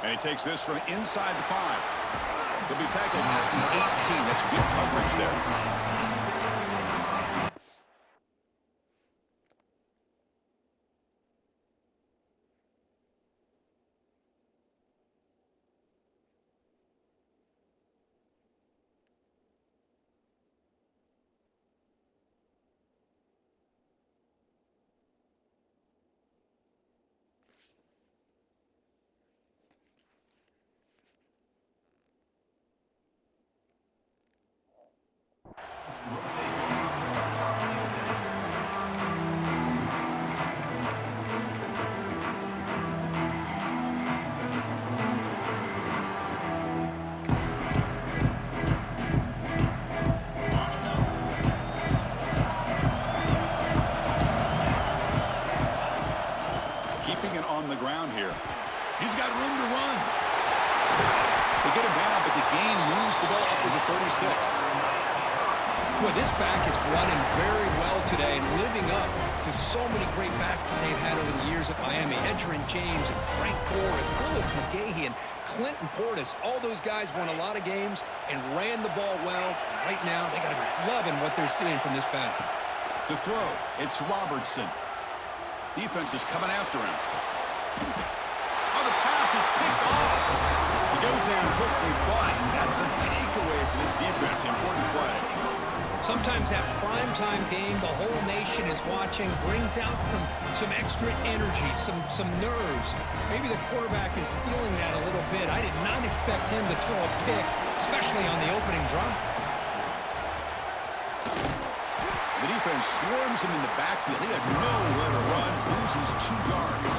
And he takes this from inside the 5. He'll be tackled at the 18. That's good coverage there. On the ground here. He's got room to run. They get him down, but the gain moves the ball up to the 36. Boy, this back is running very well today and living up to so many great backs that they've had over the years at Miami. Edgerrin James and Frank Gore and Willis McGahee and Clinton Portis. All those guys won a lot of games and ran the ball well. And right now, they got to be loving what they're seeing from this back. To throw, it's Robertson. Defense is coming after him. Oh, the pass is picked off. He goes down quickly, but that's a takeaway for this defense. Important play. Sometimes that primetime game, the whole nation is watching, brings out some extra energy, some nerves. Maybe the quarterback is feeling that a little bit. I did not expect him to throw a pick, especially on the opening drive. The defense swarms him in the backfield. He had nowhere to run, loses 2 yards.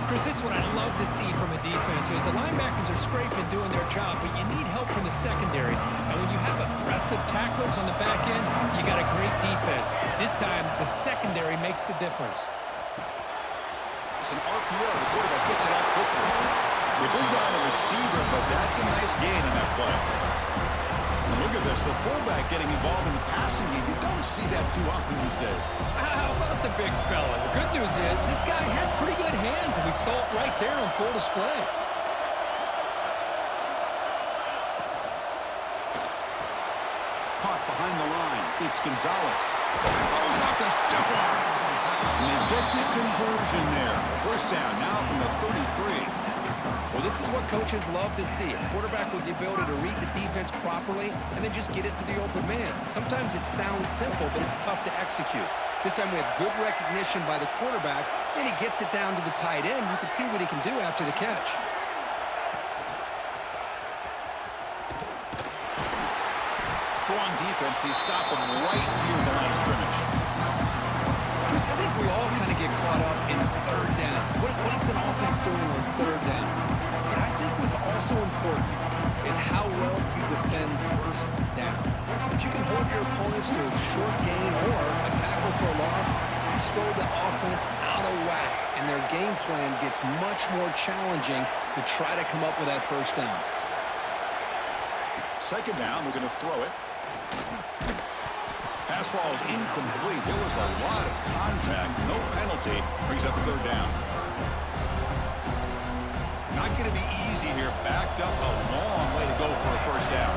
Chris, this is what I love to see from a defense is the linebackers are scraping doing their job, but you need help from the secondary. And when you have aggressive tacklers on the back end, you got a great defense. This time, the secondary makes the difference. It's an RPO. The quarterback gets it out quickly. They bring down the receiver, but that's a nice gain in that play. And look at this, the fullback getting involved in the passing game. You don't see that too often these days. How about the big fella? The good news is this guy has pretty good hands, and we saw it right there on full display. Caught behind the line. It's Gonzalez. Throws out the stiff arm. And they get the conversion there. First down now from the 33. Well, this is what coaches love to see. A quarterback with the ability to read the defense properly and then just get it to the open man. Sometimes it sounds simple, but it's tough to execute. This time we have good recognition by the quarterback, and he gets it down to the tight end. You can see what he can do after the catch. Strong defense. They stop him right near the line of scrimmage. Chris, I think we all kind of get caught up in third down. What is an offense doing on third down? But I think what's also important is how well you defend first down. If you can hold your opponents to a short gain or a tackle for a loss, you throw the offense out of whack, and their game plan gets much more challenging to try to come up with that first down. Second down, we're going to throw it. Pass ball is incomplete. There was a lot of contact. No penalty. Brings up third down. Not going to be easy here. Backed up a long way to go for a first down.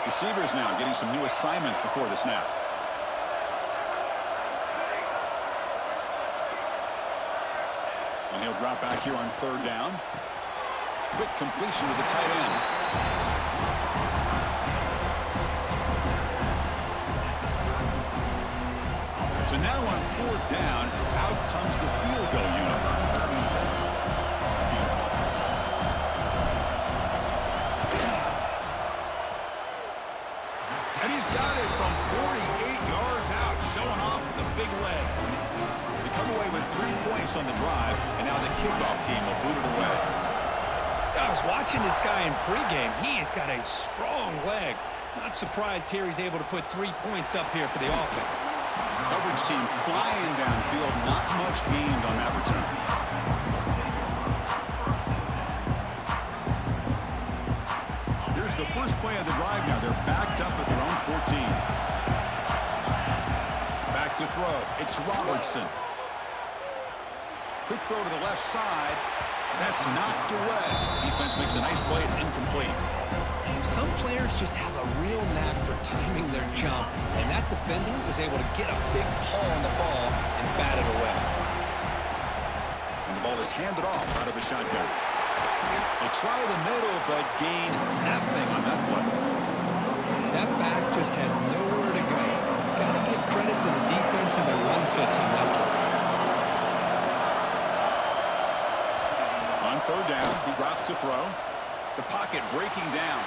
Receivers now getting some new assignments before the snap. And he'll drop back here on third down. Quick completion to the tight end. So now on fourth down, out comes the field goal unit. And he's got it from 48 yards out, showing off with the big leg. They come away with 3 points on the drive, and now the kickoff team will boot it away. I was watching this guy in pregame. He has got a strong leg. Not surprised here he's able to put 3 points up here for the offense. Coverage team flying downfield. Not much gained on that return. Here's the first play of the drive now. They're backed up at their own 14. Back to throw. It's Robertson. Quick throw to the left side. That's knocked away. Defense makes a nice play. It's incomplete. Some players just have a real knack for timing their jump, and that defender was able to get a big paw on the ball and bat it away. And the ball is handed off out of the shotgun. They try the middle, but gain nothing on that play. That back just had nowhere to go. Got to give credit to the defense and their run fits on that play. On third down, he drops to throw. The pocket breaking down.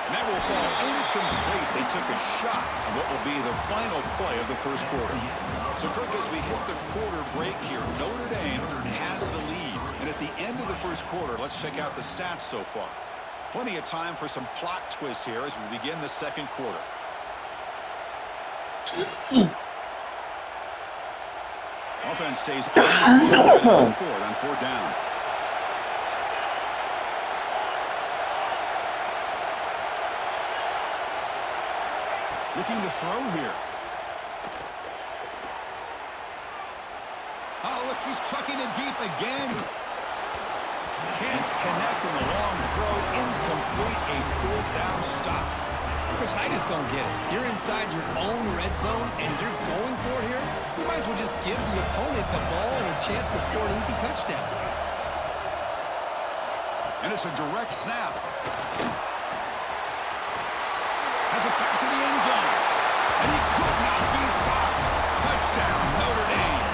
And that will fall incomplete. They took a shot on what will be the final play of the first quarter. So, Kirk, as we hit the quarter break here, Notre Dame has the lead. And at the end of the first quarter, let's check out the stats so far. Plenty of time for some plot twists here as we begin the second quarter. Offense stays on forward on fourth down. Looking to throw here. Oh, look, he's trucking it deep again. Can't connect in the long throw. Incomplete, a fourth down stop. Chris, I just don't get it. You're inside your own red zone, and you're going for it here? You might as well just give the opponent the ball and a chance to score an easy touchdown. And it's a direct snap. Has it back to the end zone. And he could not be stopped. Touchdown, Notre Dame.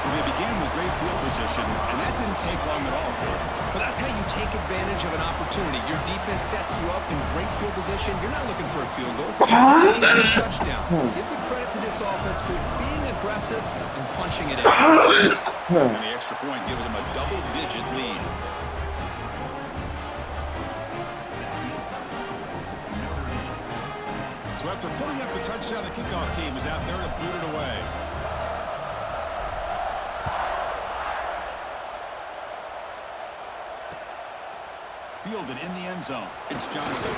Well, they began with great field position, and that didn't take long at all, Kirk. But that's how you take advantage of an opportunity. Your defense sets you up in great field position. You're not looking for a field goal. You're looking for a touchdown. Give the credit to this offense for being aggressive and punching it in. And the extra point gives them a double-digit lead. So after putting up a touchdown, the kickoff team is out there to boot it away. Fielded in the end zone. It's Johnson.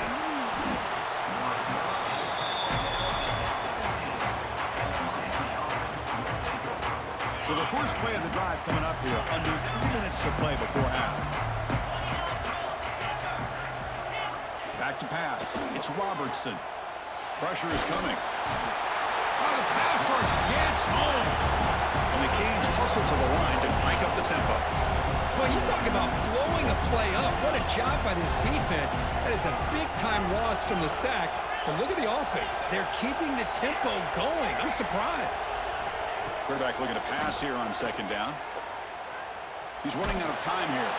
So the first play of the drive coming up here. Under 3 minutes to play before half. Back to pass. It's Robertson. Pressure is coming. Oh, the pass rush gets home. And the Canes hustle to the line to crank up the tempo. Well, you talk about blowing a play up. What a job by this defense. That is a big-time loss from the sack. But look at the offense. They're keeping the tempo going. I'm surprised. Quarterback looking to pass here on second down. He's running out of time here.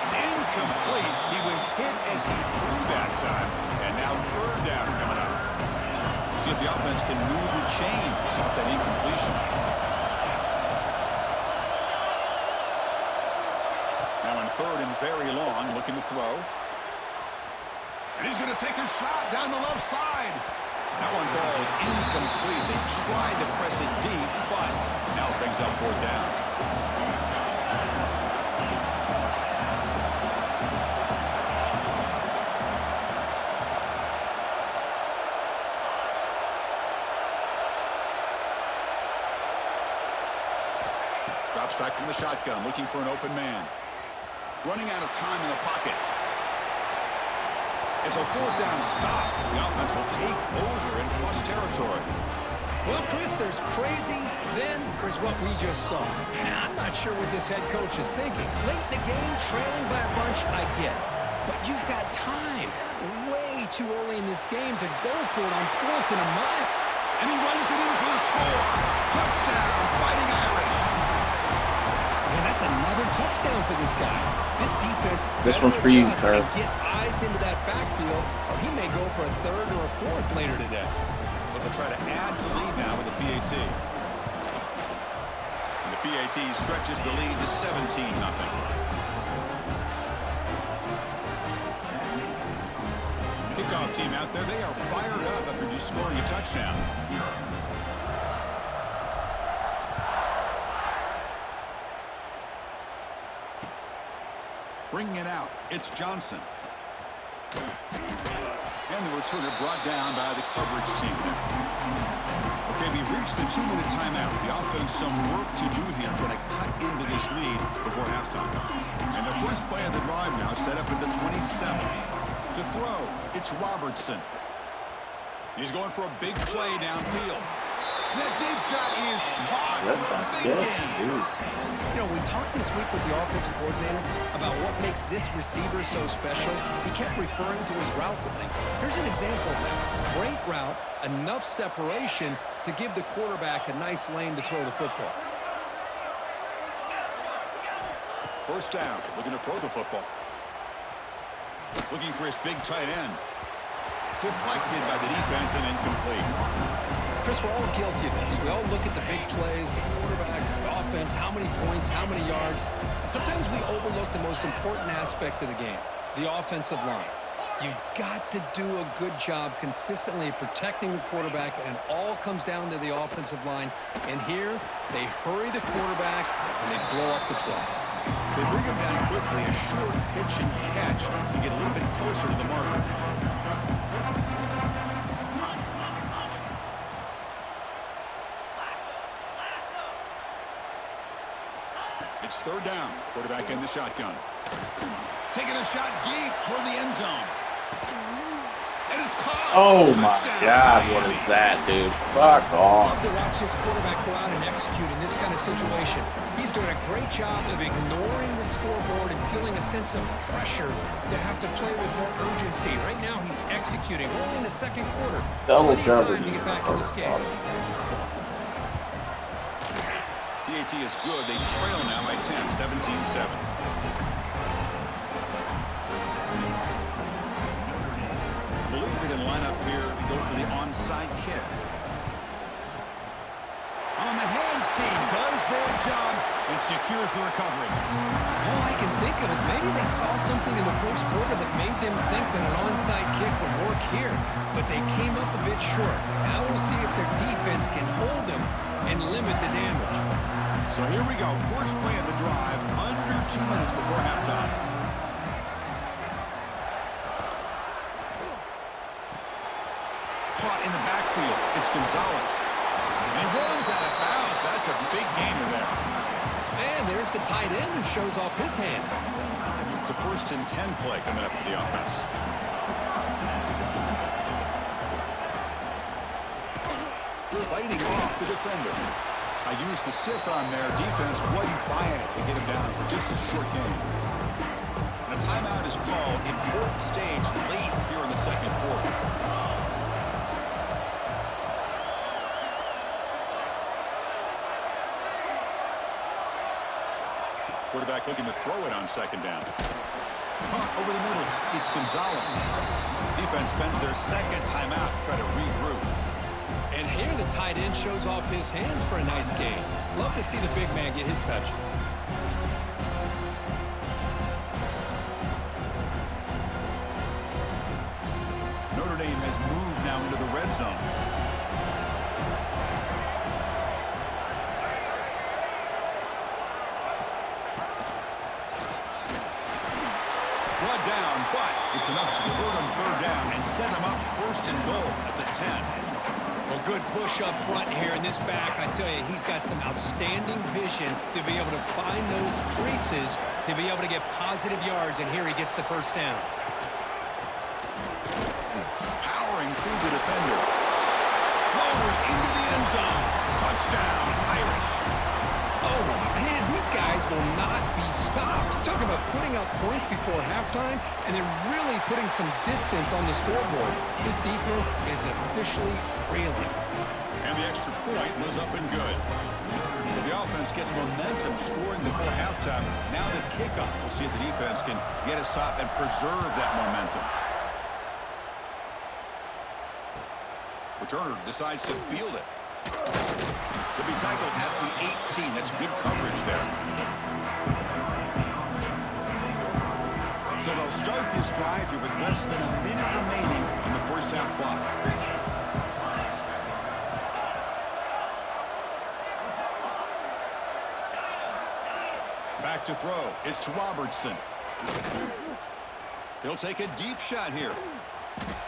It's incomplete. He was hit as he threw that time. And now third down coming up. See if the offense can move the chains off that incompletion. Now in third and very long, looking to throw. And he's going to take a shot down the left side. That one falls incomplete. They tried to press it deep, but now it brings up fourth down. Drops back from the shotgun, looking for an open man. Running out of time in the pocket. It's a fourth down stop. The offense will take over in plus territory. Well, Chris, there's crazy, then there's what we just saw. I'm not sure what this head coach is thinking. Late in the game, trailing by a bunch, I get it. But you've got time, way too early in this game to go for it on fourth and a mile. And he runs it in for the score. Touchdown, Fighting Irish. And that's another touchdown for this guy. This defense This one's for you, sir. sir. Get eyes into that backfield, or he may go for a third or a fourth later today. So they'll try to add to the lead now with the PAT. And the PAT stretches the lead to 17-0. Kickoff team out there, they are fired up after just scoring a touchdown. Bringing it out, it's Johnson. And And the returner brought down by the coverage team there. Okay, we've reached the 2-minute timeout. The offense some work to do here, trying to cut into this lead before halftime. And the first play of the drive now set up at the 27. To throw, it's Robertson. He's going for a big play downfield. That deep shot is caught for a big gain. You know, we talked this week with the offensive coordinator about what makes this receiver so special. He kept referring to his route running. Here's an example of that. Great route, enough separation to give the quarterback a nice lane to throw the football. First down, looking to throw the football. Looking for his big tight end. Deflected by the defense and incomplete. Chris, we're all guilty of this. We all look at the big plays, the quarterbacks, the offense, how many points, how many yards. And sometimes we overlook the most important aspect of the game, the offensive line. You've got to do a good job consistently protecting the quarterback, and it all comes down to the offensive line. And here, they hurry the quarterback, and they blow up the play. They bring him down quickly, a short pitch and catch to get a little bit closer to the marker. It's third down. Quarterback in the shotgun. Taking a shot deep toward the end zone. And it's caught. Oh my God, what is that, dude? Fuck off. Love to watch this quarterback go out and execute in this kind of situation. He's doing a great job of ignoring the scoreboard and feeling a sense of pressure to have to play with more urgency. Right now, he's executing. We're only in the second quarter. Double Plenty of time coverage. to get back in this game. PAT is good. They trail now by 10, 17-7. I believe they can line up here and go for the onside kick. On the hands team does their job and secures the recovery. All I can think of is maybe they saw something in the first quarter that made them think that an onside kick would work here, but they came up a bit short. Now we'll see if their defense can hold them and limit the damage. So here we go. First play of the drive, under 2 minutes before halftime. Caught in the backfield. It's Gonzalez. And he runs out of bounds. That's a big gainer there. And there's the tight end who shows off his hands. It's a 1st and 10 play coming up for the offense. Fighting off the defender. I used the stiff on their defense. Wasn't buying it to get him down for just a short gain. And a timeout is called. Important stage late here in the second quarter. Quarterback looking to throw it on second down. Caught over the middle. It's Gonzalez. Defense spends their second timeout to try to regroup. And here the tight end shows off his hands for a nice gain. Love to see the big man get his touches. Notre Dame has moved now into the red zone. Brought down, but it's enough to convert on third down and set them up 1st and goal at the 10. Well, good push up front here in this back. I tell you, he's got some outstanding vision to be able to find those creases, to be able to get positive yards, and here he gets the first down. Powering through the defender. Rolls into the end zone. Touchdown, Irish. Oh, man, these guys will not be stopped. Talking about putting up points before halftime, and then really putting some distance on the scoreboard. This defense is officially reeling. And the extra point was up and good. So the offense gets momentum scoring before halftime. Now the kickoff. We'll see if the defense can get a stop and preserve that momentum. Returner decides to field it. He'll be tackled at the 18. That's good coverage there. So they'll start this drive here with less than a minute remaining on the first half clock. Back to throw. It's Robertson. He'll take a deep shot here.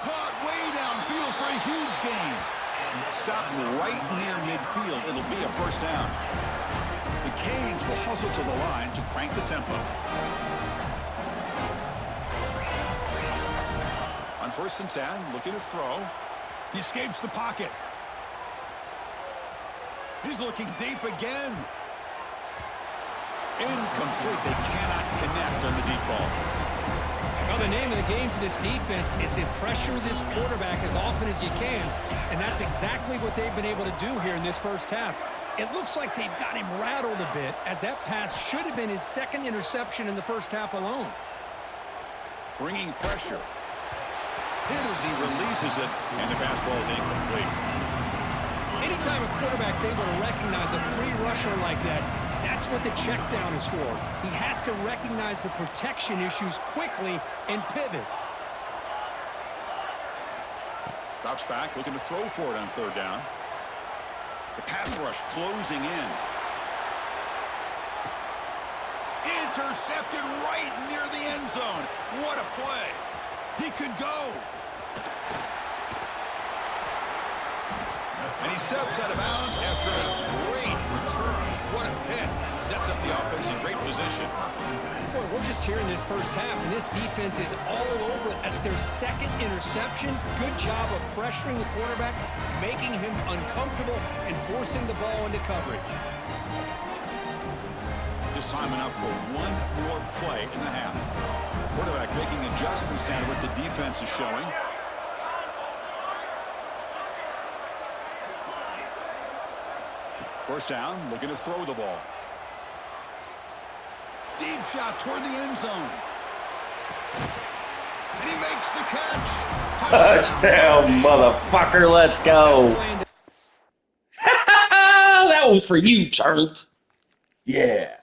Caught way downfield for a huge gain. Stop right near midfield. It'll be a first down. The Canes will hustle to the line to crank the tempo. On 1st and 10, looking to throw. He escapes the pocket. He's looking deep again. Incomplete. They cannot connect on the deep ball. Well, the name of the game for this defense is to pressure this quarterback as often as you can, and that's exactly what they've been able to do here in this first half. It looks like they've got him rattled a bit, as that pass should have been his 2nd interception in the first half alone. Bringing pressure. Hit as he releases it, and the pass ball is incomplete. Anytime a quarterback's able to recognize a free rusher like that, that's what the check down is for. He has to recognize the protection issues quickly and pivot. Drops back, looking to throw for it on 3rd down. The pass rush closing in. Intercepted right near the end zone. What a play. He could go. And he steps out of bounds after a great return. What a pick. Sets up the offense in great position. Boy, we're just here in this first half, and this defense is all over it. That's their 2nd interception. Good job of pressuring the quarterback, making him uncomfortable, and forcing the ball into coverage. Just time enough for one more play in the half. Quarterback making adjustments down to what the defense is showing. First down, looking to throw the ball. Deep shot toward the end zone. And he makes the catch. Touchdown, motherfucker. Let's go. That was for you, Turnt. Yeah.